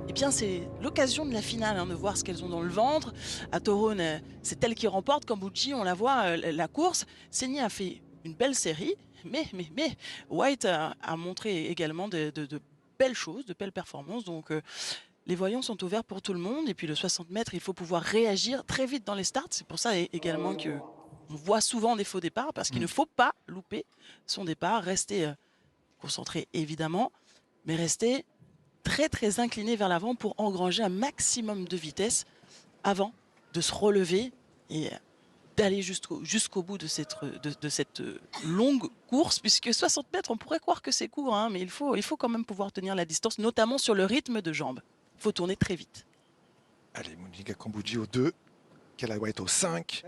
eh bien c'est l'occasion de la finale, hein, de voir ce qu'elles ont dans le ventre. À Toron, c'est elle qui remporte. Kambuji, on la voit, la course. Seni a fait une belle série, mais White a montré également de belles choses, de belles performances. Donc les voyants sont ouverts pour tout le monde. Et puis le 60 mètres, il faut pouvoir réagir très vite dans les starts. C'est pour ça également que on voit souvent des faux départs, parce qu'il ne faut pas louper son départ, rester concentré évidemment, mais rester très incliné vers l'avant pour engranger un maximum de vitesse avant de se relever et d'aller jusqu'au bout de cette longue course, puisque 60 mètres, on pourrait croire que c'est court, hein, mais il faut quand même pouvoir tenir la distance, notamment sur le rythme de jambes. Il faut tourner très vite. Allez, Monica Kambuji au 2, Kayla White au 5.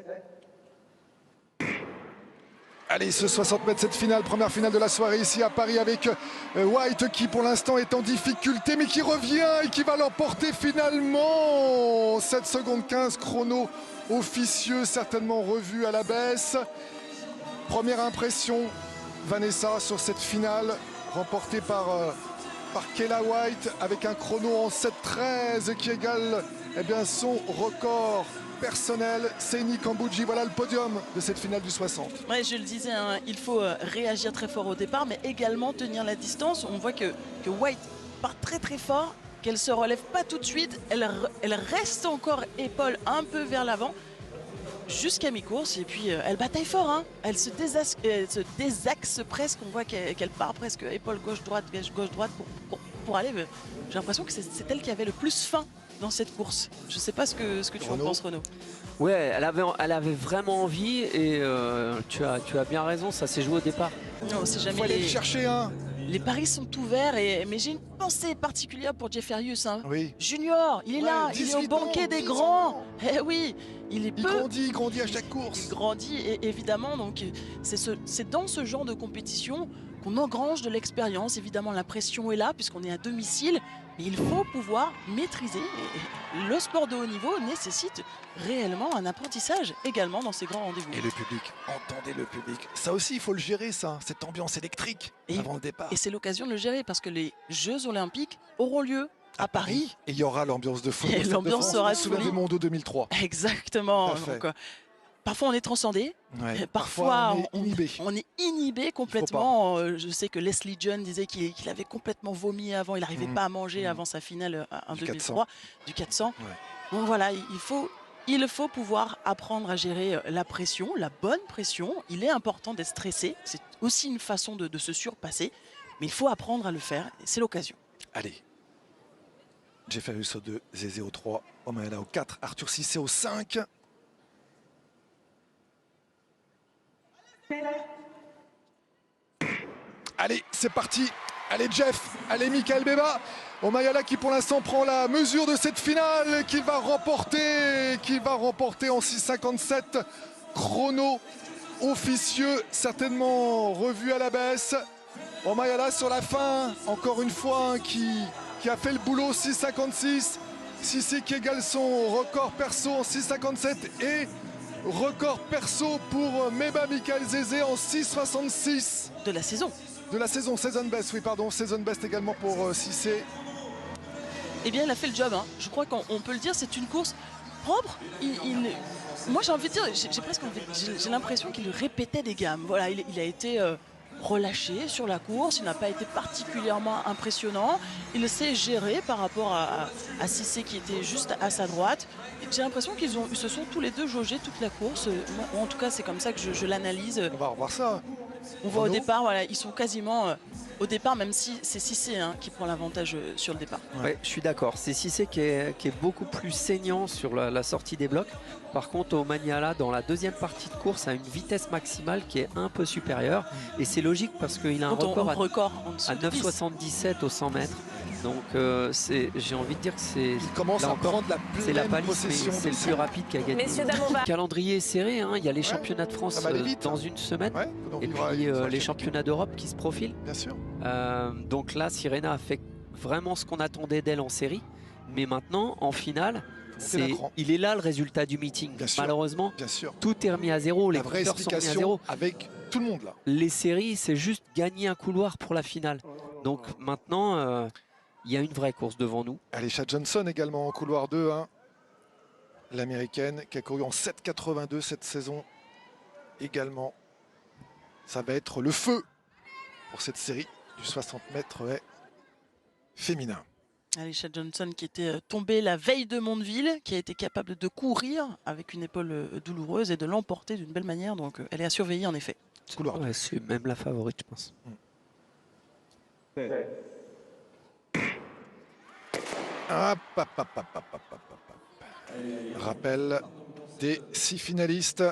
Allez, ce 60 mètres, cette finale, première finale de la soirée ici à Paris avec White qui pour l'instant est en difficulté mais qui revient et qui va l'emporter finalement. 7 secondes 15, chrono officieux, certainement revu à la baisse. Première impression, Vanessa, sur cette finale remportée par Kayla White avec un chrono en 7-13 qui égale son record personnel. Seni Kambuji, voilà le podium de cette finale du 60. Ouais, je le disais, hein, il faut réagir très fort au départ, mais également tenir la distance. On voit que White part très fort, qu'elle se relève pas tout de suite, elle reste encore épaule un peu vers l'avant jusqu'à mi-course, et puis elle bataille fort, hein. Elle se désaxe presque. On voit qu'elle part presque épaule gauche-droite pour aller. J'ai l'impression que c'est elle qui avait le plus faim dans cette course. Je ne sais pas ce que tu en penses, Renaud. Ouais, elle avait vraiment envie, et tu as bien raison, ça s'est joué au départ. Non, c'est jamais. Il faut aller le chercher, hein. Les paris sont ouverts, mais j'ai une pensée particulière pour Jefferius, hein. Oui. Junior, il est là, il est au banquet des grands. Eh oui, il grandit à chaque course. Il grandit, et évidemment, donc c'est dans ce genre de compétition qu'on engrange de l'expérience. Évidemment, la pression est là puisqu'on est à domicile, mais il faut pouvoir maîtriser. Et le sport de haut niveau nécessite réellement un apprentissage également dans ces grands rendez-vous. Et le public, entendez le public. Ça aussi, il faut le gérer, ça, cette ambiance électrique avant le départ. Et c'est l'occasion de le gérer parce que les Jeux Olympiques auront lieu à Paris. Et il y aura l'ambiance de folie. Et l'ambiance sera Souvenez Mondo 2003. Exactement. Donc, parfois on est transcendé, ouais, parfois on est inhibé complètement. Je sais que Leslie John disait qu'il avait complètement vomi avant, il n'arrivait pas à manger avant sa finale en 2003 du 400. Ouais. Donc voilà, il faut pouvoir apprendre à gérer la pression, la bonne pression. Il est important d'être stressé, c'est aussi une façon de se surpasser, mais il faut apprendre à le faire, c'est l'occasion. Allez, Jefferius au 2, Zézé au 3, Omaela au 4, Arthur Cissé au 5. Allez, c'est parti. Allez Jeff, allez Michael Beba. Omaela qui pour l'instant prend la mesure de cette finale, qui va remporter en 6,57. Chrono officieux, certainement revu à la baisse. Omaela sur la fin, encore une fois, qui a fait le boulot, 6,56. Cissé qui égale son record perso en 6,57 et record perso pour Meba Michael Zézé en 6,66. De la saison. De la saison, season best, oui pardon, season best également pour Cissé. Eh bien, il a fait le job, hein. Je crois qu'on peut le dire, c'est une course propre. Moi, j'ai envie de dire, j'ai l'impression qu'il répétait des gammes. Voilà, il a été relâché sur la course, il n'a pas été particulièrement impressionnant. Il s'est géré par rapport à Cissé qui était juste à sa droite. J'ai l'impression qu'ils se sont tous les deux jaugés toute la course. En tout cas, c'est comme ça que je l'analyse. On va revoir ça. On voit au départ, voilà, ils sont quasiment au départ, même si c'est Cissé qui prend l'avantage sur le départ. Ouais, je suis d'accord. C'est Cissé qui est beaucoup plus saignant sur la sortie des blocs. Par contre, Omanyala, dans la deuxième partie de course, a une vitesse maximale qui est un peu supérieure. Et c'est logique parce qu'il a un record à 9,77 au 100 mètres. Donc j'ai envie de dire que c'est... Il commence à prendre la pleine possession. C'est le plus rapide qui a gagné. Messieurs, dames, on va... Le calendrier est serré, hein. Il y a les championnats de France dans une semaine. Ouais, et puis les championnats d'Europe qui se profilent. Bien sûr. Donc là, Sirena a fait vraiment ce qu'on attendait d'elle en série. Mais maintenant, en finale, il est là le résultat du meeting. Malheureusement, tout est remis à zéro. Les compteurs sont remis à zéro. Avec tout le monde là. Les séries, c'est juste gagner un couloir pour la finale. Donc maintenant... il y a une vraie course devant nous. Alisha Johnson également en couloir 2. Hein. L'américaine qui a couru en 7,82 cette saison également. Ça va être le feu pour cette série du 60 mètres féminin. Alisha Johnson qui était tombée la veille de Mondeville, qui a été capable de courir avec une épaule douloureuse et de l'emporter d'une belle manière. Donc elle est à surveiller en effet. Ouais, c'est même la favorite, je pense. Rappel des 6 finalistes.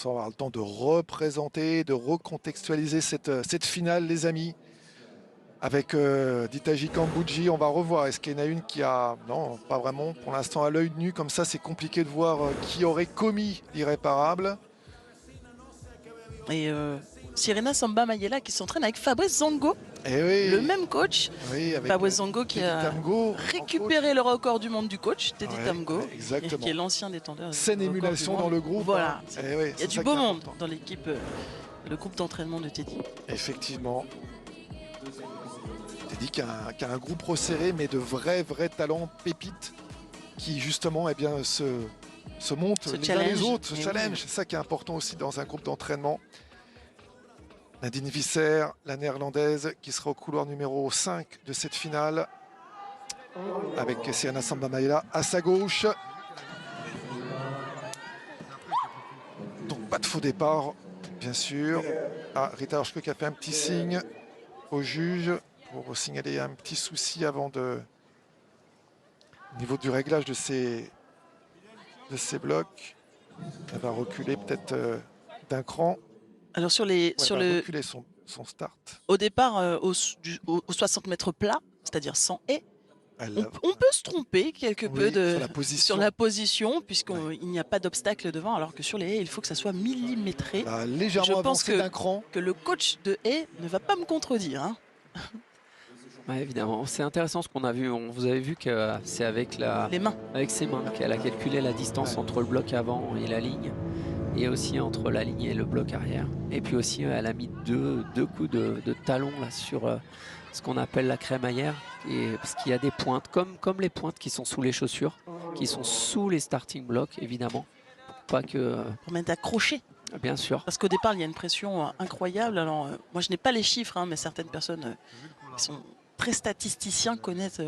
On va avoir le temps de représenter, de recontextualiser cette finale, les amis. Avec Ditaji Kambodji, on va revoir. Est-ce qu'il y en a une qui a... Non, pas vraiment. Pour l'instant, à l'œil nu, comme ça, c'est compliqué de voir qui aurait commis l'irréparable. Et Sirena Samba Mayela qui s'entraîne avec Fabrice Zango, oui. le même coach. Oui, avec Fabrice Zango qui a récupéré le record du monde du coach, Teddy Tamgo, qui est l'ancien détenteur. Saine émulation dans le groupe. Voilà. Hein. Oui, il y a du beau monde dans l'équipe, le groupe d'entraînement de Teddy. Effectivement. Teddy qui a un groupe resserré, mais de vrais talents pépites qui justement se montent les uns les autres, se challenge. C'est ça qui est important aussi dans un groupe d'entraînement. Nadine Visser, la néerlandaise, qui sera au couloir numéro 5 de cette finale, avec Sirena Samba Mayela à sa gauche. Donc pas de faux départ, bien sûr. Rita Horschke qui a fait un petit signe au juge pour signaler un petit souci avant au niveau du réglage de ces blocs. Elle va reculer peut-être d'un cran. Alors sur reculer son start. Au départ, au 60 mètres plat, c'est-à-dire sans haie, on peut se tromper quelque peu sur la position, puisqu'il n'y a pas d'obstacle devant, alors que sur les haies, il faut que ça soit millimétré. Légèrement avancé d'un cran. Que le coach de haie ne va pas me contredire. Hein. Ouais, évidemment, c'est intéressant ce qu'on a vu. Vous avez vu que c'est avec les mains. Avec ses mains qu'elle a calculé la distance entre le bloc avant et la ligne, et aussi entre la ligne et le bloc arrière. Et puis aussi, elle a mis deux coups de talon là sur ce qu'on appelle la crémaillère, parce qu'il y a des pointes, comme les pointes qui sont sous les chaussures, qui sont sous les starting blocks, évidemment, pour mettre accroché. Bien sûr. Parce qu'au départ, il y a une pression incroyable. Alors, moi, je n'ai pas les chiffres, hein, mais certaines personnes qui sont très statisticiens connaissent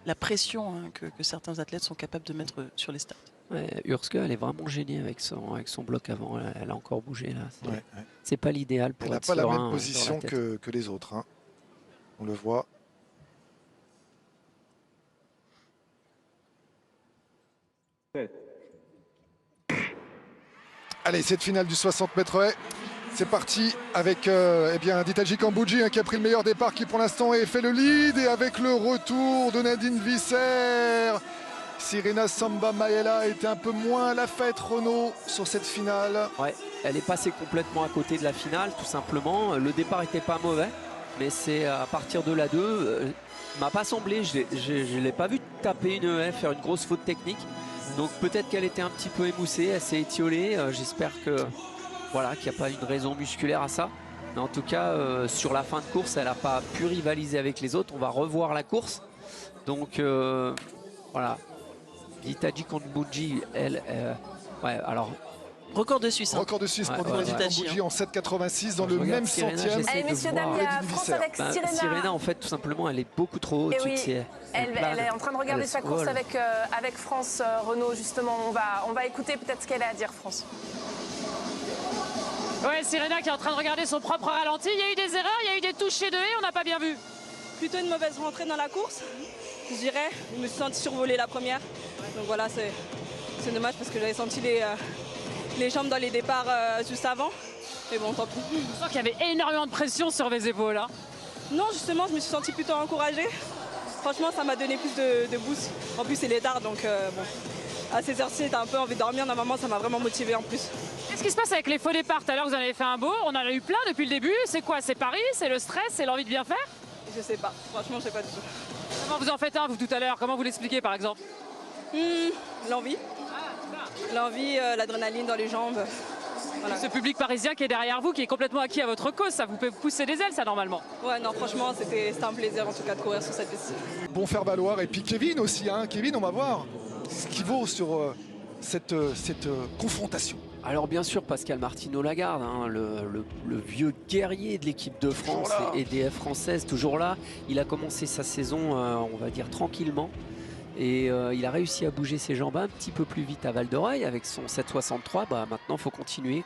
la pression que certains athlètes sont capables de mettre sur les starts. Ouais, Horschke, elle est vraiment gênée avec son bloc avant. Elle a encore bougé là. C'est pas l'idéal pour être serein. Elle n'a pas la même position que les autres. Hein. On le voit. Allez, cette finale du 60 mètres haies. C'est parti avec Ditaji Kambodji qui a pris le meilleur départ, qui pour l'instant fait le lead, et avec le retour de Nadine Visser. Sirena Samba Mayela était un peu moins à la fête, Renaud, sur cette finale. Ouais, elle est passée complètement à côté de la finale, tout simplement. Le départ n'était pas mauvais, mais c'est à partir de la 2, m'a pas semblé, je ne l'ai pas vu taper une haie, faire une grosse faute technique. Donc peut-être qu'elle était un petit peu émoussée, elle s'est étiolée. J'espère qu'il n'y a pas une raison musculaire à ça. Mais en tout cas, sur la fin de course, elle n'a pas pu rivaliser avec les autres. On va revoir la course. Donc voilà. Ditaji Kambodji, elle... alors... Record de Suisse. Record de Suisse pour Ditaji Kambodji en 7,86 dans le même centième. Allez, messieurs, dames, il y a France avec Sirena. Sirena, en fait, tout simplement, elle est beaucoup trop haute. Elle est en train de regarder sa course avec France, Renaud, justement. On va écouter peut-être ce qu'elle a à dire, France. Ouais, Sirena qui est en train de regarder son propre ralenti. Il y a eu des erreurs, il y a eu des touchés de haie, on n'a pas bien vu. Plutôt une mauvaise rentrée dans la course, je dirais. Je me suis senti survolée la première. Donc voilà, c'est dommage parce que j'avais senti les jambes dans les départs juste avant. Mais bon, tant pis. Je sens qu'il y avait énormément de pression sur mes épaules là. Non, justement, je me suis sentie plutôt encouragée. Franchement, ça m'a donné plus de boost. En plus, c'est tard, donc bon. À ces heures-ci, j'étais un peu envie de dormir. Normalement, ça m'a vraiment motivée en plus. Qu'est-ce qui se passe avec les faux départs? Tout à l'heure, vous en avez fait un beau. On en a eu plein depuis le début. C'est quoi? C'est Paris? C'est le stress? C'est l'envie de bien faire? Je sais pas. Franchement, je sais pas du tout. Comment vous en faites un, vous, tout à l'heure? Comment vous l'expliquez, par exemple? L'envie. L'envie, l'adrénaline dans les jambes. Voilà. Ce public parisien qui est derrière vous, qui est complètement acquis à votre cause, ça vous peut pousser des ailes, ça, normalement. Ouais, non, franchement, c'était un plaisir en tout cas de courir sur cette piste. Bon faire valoir. Et puis Kevin aussi. Hein. Kevin, on va voir ce qu'il vaut sur cette confrontation. Alors bien sûr, Pascal Martino-Lagarde, hein, le vieux guerrier de l'équipe de France et des Françaises, toujours là. Il a commencé sa saison, on va dire, tranquillement. Et il a réussi à bouger ses jambes un petit peu plus vite à Val-d'Oreuil avec son 7,63. Bah, maintenant, il faut continuer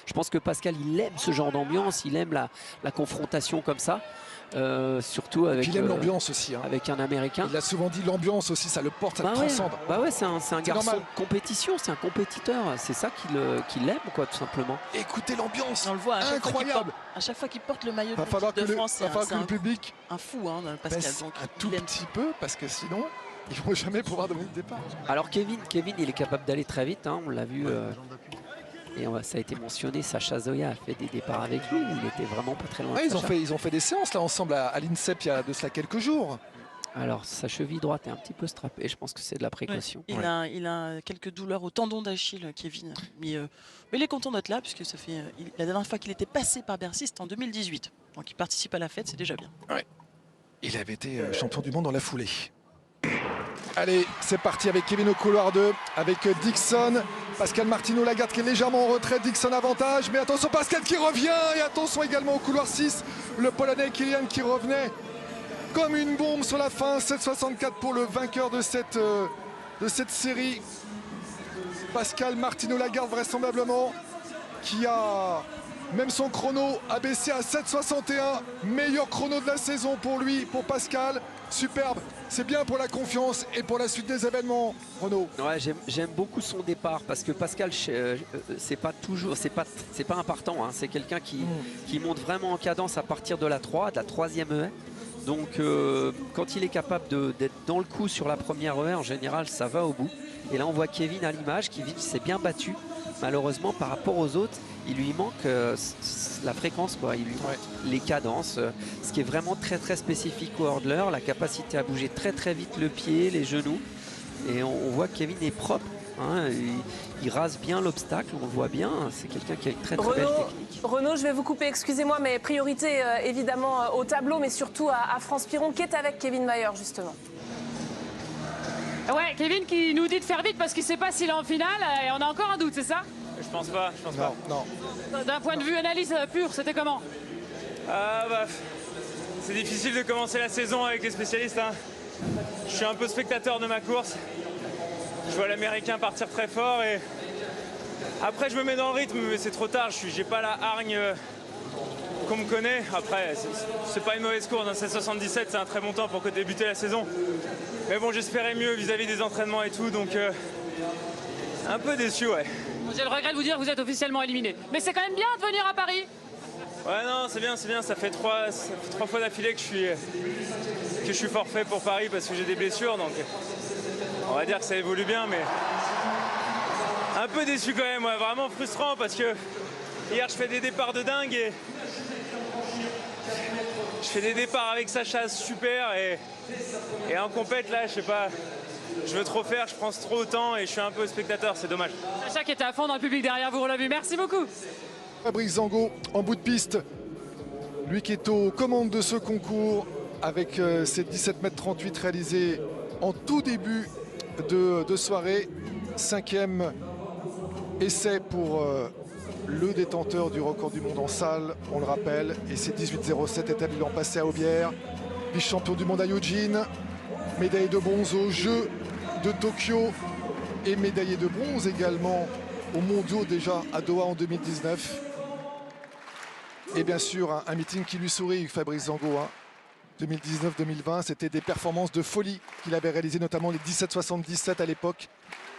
Je pense que Pascal, il aime ce genre d'ambiance, il aime la confrontation comme ça. Surtout avec, puis il aime l'ambiance aussi. Hein. Avec un Américain. Il a souvent dit l'ambiance aussi, ça le porte, ça le transcende. Bah ouais, c'est un garçon normal. de compétition, c'est un compétiteur. C'est ça qu'il aime, quoi, tout simplement. Écoutez l'ambiance, On le voit incroyable. à chaque fois qu'il porte le maillot Va falloir de France, que le public un fou, hein, Pascal. baisse Donc, un tout petit peu, parce que sinon, ils vont jamais pouvoir donner le départ. Alors Kevin, il est capable d'aller très vite, hein, on l'a vu. Et ça a été mentionné, Sacha Zoya a fait des départs avec lui, il était vraiment pas très loin. Ouais, ils ont fait des séances là ensemble à l'INSEP il y a de cela quelques jours. Alors sa cheville droite est un petit peu strappée, je pense que c'est de la précaution. Ouais. Il a quelques douleurs au tendon d'Achille, Kevin. Mais il est content d'être là, puisque ça fait la dernière fois qu'il était passé par Bercy, c'était en 2018. Donc il participe à la fête, c'est déjà bien. Ouais. Il avait été champion du monde dans la foulée. Allez, c'est parti avec Kevin au couloir 2, avec Dixon, Pascal Martino-Lagarde qui est légèrement en retrait, Dixon avantage, mais attention Pascal qui revient, et attention également au couloir 6, le Polonais Kilian qui revenait comme une bombe sur la fin, 7,64 pour le vainqueur de cette série. Pascal Martino-Lagarde vraisemblablement, qui a même son chrono abaissé à 7,61, meilleur chrono de la saison pour lui, pour Pascal, superbe. C'est bien pour la confiance et pour la suite des événements, Renaud. Ouais, j'aime beaucoup son départ parce que Pascal, c'est pas un partant, hein, c'est quelqu'un qui monte vraiment en cadence à partir de la 3, de la 3e haie. Donc quand il est capable d'être dans le coup sur la première haie, en général, ça va au bout. Et là, on voit Kevin à l'image qui s'est bien battu. Malheureusement, par rapport aux autres, il lui manque la fréquence, quoi. Il lui manque les cadences, ce qui est vraiment très très spécifique au hurdler, la capacité à bouger très très vite le pied, les genoux. Et on voit que Kevin est propre, hein, il rase bien l'obstacle, on le voit bien, c'est quelqu'un qui a une très très belle technique. Renaud, je vais vous couper, excusez-moi, mais priorité évidemment au tableau, mais surtout à France Piron, qui est avec Kevin Mayer justement. Ouais, Kevin qui nous dit de faire vite parce qu'il ne sait pas s'il est en finale et on a encore un doute, c'est ça? Je pense pas, Non. D'un point de vue analyse pure, c'était comment? C'est difficile de commencer la saison avec les spécialistes. Hein. Je suis un peu spectateur de ma course. Je vois l'Américain partir très fort et après je me mets dans le rythme, mais c'est trop tard. J'ai pas la hargne qu'on me connaît. Après, c'est pas une mauvaise course. Hein. 7,77, c'est un très bon temps pour débuter la saison. Mais bon, j'espérais mieux vis-à-vis des entraînements et tout, donc un peu déçu, ouais. J'ai le regret de vous dire que vous êtes officiellement éliminé. Mais c'est quand même bien de venir à Paris. Ouais, non, c'est bien. Ça fait trois fois d'affilée que je suis forfait pour Paris parce que j'ai des blessures, donc on va dire que ça évolue bien, mais un peu déçu quand même, ouais, vraiment frustrant parce que hier je fais des départs de dingue et je fais des départs avec Sacha super et en compète là, je sais pas. Je veux trop faire, je prends trop autant et je suis un peu spectateur, c'est dommage. Sacha qui était à fond dans le public derrière vous, on l'a vu. Merci beaucoup. Fabrice Zango en bout de piste, lui qui est aux commandes de ce concours avec ses 17,38 m réalisés en tout début de soirée. 5e essai pour le détenteur du record du monde en salle, on le rappelle, et c'est 18,07 établi l'an passé à Aubière, vice-champion du monde à Eugene, médaille de bronze aux Jeux de Tokyo et médaillé de bronze également aux mondiaux déjà à Doha en 2019. Et bien sûr un meeting qui lui sourit, Fabrice Zango. Hein. 2019-2020, c'était des performances de folie qu'il avait réalisées, notamment les 17,77 à l'époque.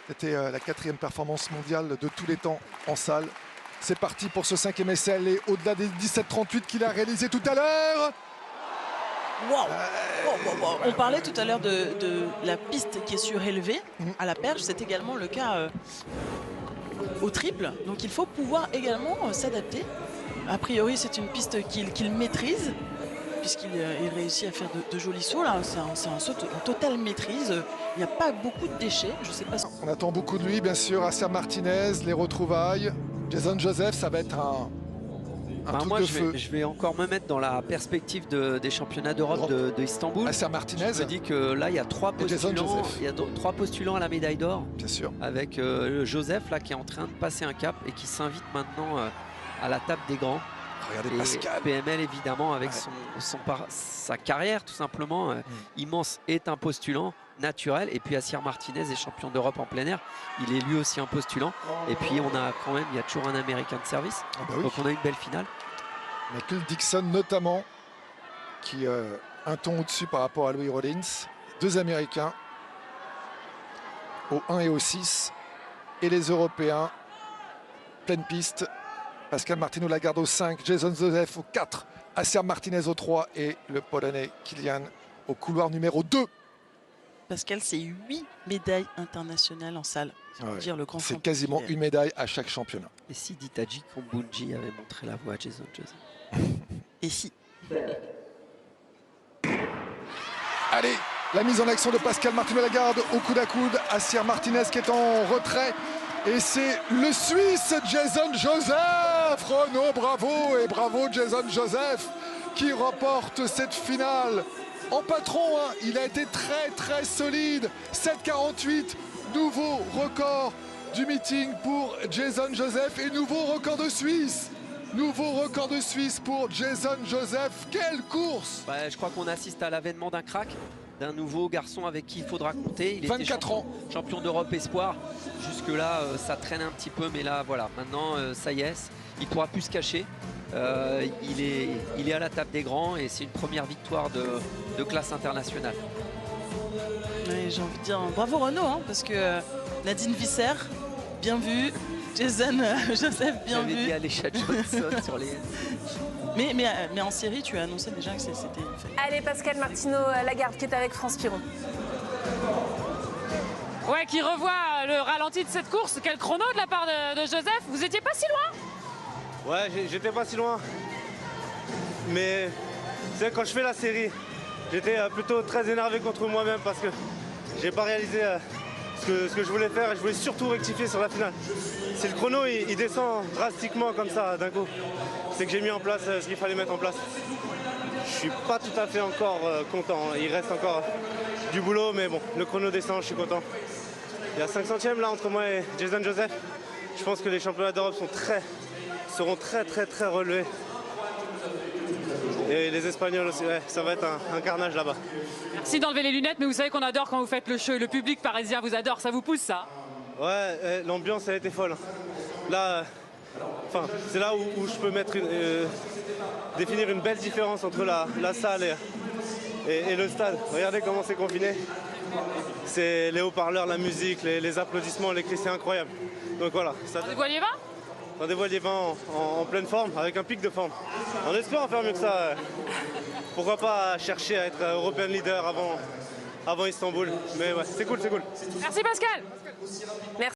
C'était la 4e performance mondiale de tous les temps en salle. C'est parti pour ce 5e essai, et au-delà des 17,38 qu'il a réalisé tout à l'heure. Wow. On parlait tout à l'heure de la piste qui est surélevée à la perche, c'est également le cas au triple, donc il faut pouvoir également s'adapter. A priori c'est une piste qu'il maîtrise puisqu'il réussit à faire de jolis sauts là, c'est un saut en totale maîtrise, il n'y a pas beaucoup de déchets, je sais pas. On attend beaucoup de lui bien sûr, Acer Martinez, les retrouvailles. Jason Joseph, ça va être un truc moi, de feu. je vais encore me mettre dans la perspective des championnats d'Europe de Istanbul. Asser Martinez. Je me dis que là, il y a 3 postulants. Il y a 3 postulants à la médaille d'or. Bien sûr. Avec Joseph là qui est en train de passer un cap et qui s'invite maintenant à la table des grands. Regardez Et Pascal. PML évidemment avec sa carrière tout simplement immense est un postulant naturel. Et puis Asser Martinez est champion d'Europe en plein air. Il est lui aussi un postulant. Et puis on a quand même, il y a toujours un Américain de service. Ah bah oui. Donc on a une belle finale. Michael Dixon notamment, qui un ton au-dessus par rapport à Louis Rollins. 2 Américains au 1 et au 6. Et les Européens, pleine piste. Pascal Martino Lagarde au 5, Jason Joseph au 4, Asser Martinez au 3 et le Polonais Kilian au couloir numéro 2. Pascal, c'est 8 médailles internationales en salle. Ouais, Dire le grand c'est champion quasiment qu'il est. une médaille à chaque championnat. Et si Ditaji Kombunji avait montré la voie à Jason Joseph? Et si. Allez, la mise en action de Pascal Martino Lagarde au coude à coude. Asser Martinez qui est en retrait. Et c'est le Suisse Jason Joseph. Renaud, bravo. Et bravo Jason Joseph qui remporte cette finale. En patron, hein, il a été très solide. 7,48, nouveau record du meeting pour Jason Joseph. Et nouveau record de Suisse. Nouveau record de Suisse pour Jason Joseph. Quelle course! Je crois qu'on assiste à l'avènement d'un crack, d'un nouveau garçon avec qui il faudra compter. Il 24 était ans. Champion d'Europe espoir. Jusque-là, ça traîne un petit peu, mais là, voilà, maintenant, ça y est, il ne pourra plus se cacher. Il est à la table des grands et c'est une première victoire de classe internationale. Ouais, j'ai envie de dire bravo Renaud, hein, parce que Nadine Visser, bien vu. Jason Joseph, bien J'avais vu. dit Alisha Johnson sur les... Mais en série, tu as annoncé déjà que c'était une fête. Allez, Pascal Martino Lagarde qui est avec France Piron. Ouais, qui revoit le ralenti de cette course. Quel chrono de la part de Joseph. Vous étiez pas si loin? Ouais, j'étais pas si loin. Mais c'est quand je fais la série, j'étais plutôt très énervé contre moi-même parce que j'ai pas réalisé ce que je voulais faire et je voulais surtout rectifier sur la finale. Si le chrono il descend drastiquement comme ça d'un coup, c'est que j'ai mis en place ce qu'il fallait mettre en place. Je suis pas tout à fait encore content, il reste encore du boulot, mais bon, le chrono descend, je suis content. Il y a 5 centièmes là entre moi et Jason Joseph. Je pense que les championnats d'Europe seront très relevés. Et les Espagnols aussi, ouais, ça va être un carnage là-bas. Merci d'enlever les lunettes, mais vous savez qu'on adore quand vous faites le show et le public parisien vous adore, ça vous pousse ça? Ouais, l'ambiance elle était folle. Là, c'est là où je peux définir une belle différence entre la salle et le stade. Regardez comment c'est confiné. C'est les haut-parleurs, la musique, les applaudissements, les cris, c'est incroyable. Donc voilà. Rendez-vous à Liévin? Rendez-vous à Liévin en pleine forme, avec un pic de forme. On espère en faire mieux que ça. Pourquoi pas chercher à être European leader avant Istanbul. Mais ouais, c'est cool. Merci Pascal. Merci.